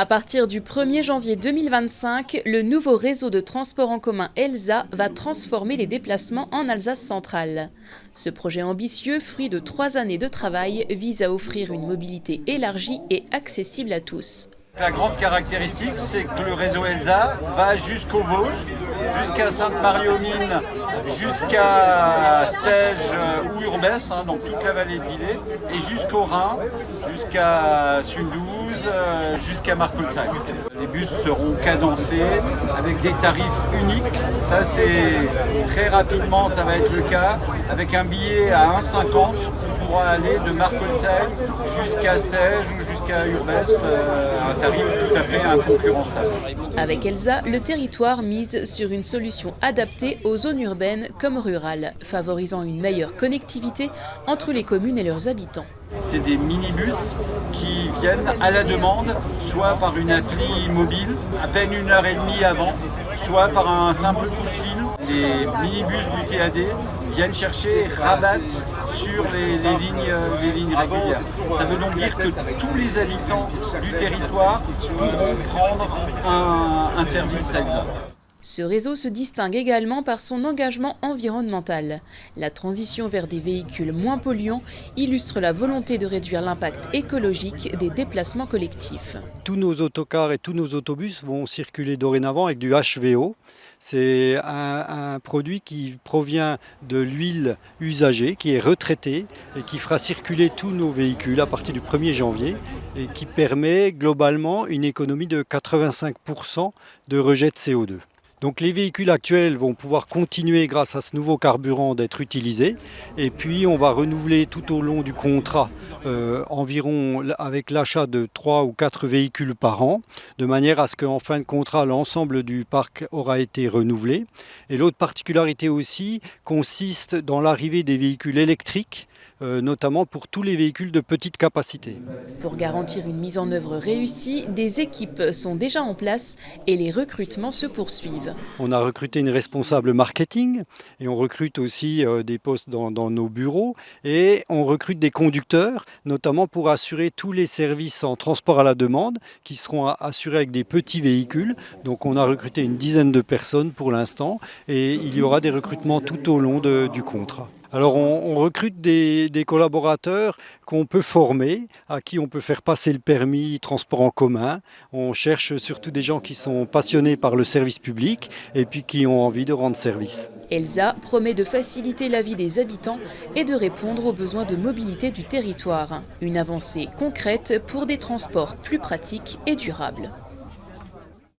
À partir du 1er janvier 2025, le nouveau réseau de transport en commun ELSA va transformer les déplacements en Alsace centrale. Ce projet ambitieux, fruit de 3 années de travail, vise à offrir une mobilité élargie et accessible à tous. La grande caractéristique, c'est que le réseau ELSA va jusqu'aux Vosges, jusqu'à Sainte-Marie-aux-Mines, jusqu'à Stèges ou Urbès, donc toute la vallée de l'Illé, et jusqu'au Rhin, jusqu'à Sundouze, jusqu'à Markolsheim. Les bus seront cadencés avec des tarifs uniques. Ça, c'est très rapidement, ça va être le cas. Avec un billet à 1,50, on pourra aller de Markolsheim jusqu'à Stèges ou jusqu'à Urbès, un tarif tout à fait inconcurrençable. Avec ELSA, le territoire mise sur une solution adaptée aux zones urbaines comme rurales, favorisant une meilleure connectivité entre les communes et leurs habitants. C'est des minibus qui viennent à la demande, soit par une appli mobile, à peine 1h30 avant, soit par un simple coup de fil. Les minibus du TAD viennent chercher et rabattent sur les lignes régulières. Ça veut donc dire que tous les habitants du territoire pourront prendre un service ELSA. Ce réseau se distingue également par son engagement environnemental. La transition vers des véhicules moins polluants illustre la volonté de réduire l'impact écologique des déplacements collectifs. Tous nos autocars et tous nos autobus vont circuler dorénavant avec du HVO. C'est un produit qui provient de l'huile usagée, qui est retraitée et qui fera circuler tous nos véhicules à partir du 1er janvier et qui permet globalement une économie de 85% de rejet de CO2. Donc les véhicules actuels vont pouvoir continuer grâce à ce nouveau carburant d'être utilisés et puis on va renouveler tout au long du contrat environ avec l'achat de 3 ou 4 véhicules par an de manière à ce qu'en fin de contrat l'ensemble du parc aura été renouvelé. Et l'autre particularité aussi consiste dans l'arrivée des véhicules électriques notamment pour tous les véhicules de petite capacité. Pour garantir une mise en œuvre réussie, des équipes sont déjà en place et les recrutements se poursuivent. On a recruté une responsable marketing et on recrute aussi des postes dans nos bureaux et on recrute des conducteurs, notamment pour assurer tous les services en transport à la demande qui seront assurés avec des petits véhicules. Donc on a recruté une dizaine de personnes pour l'instant et il y aura des recrutements tout au long du contrat. Alors on recrute des collaborateurs qu'on peut former, à qui on peut faire passer le permis transport en commun. On cherche surtout des gens qui sont passionnés par le service public et puis qui ont envie de rendre service. ELSA promet de faciliter la vie des habitants et de répondre aux besoins de mobilité du territoire. Une avancée concrète pour des transports plus pratiques et durables.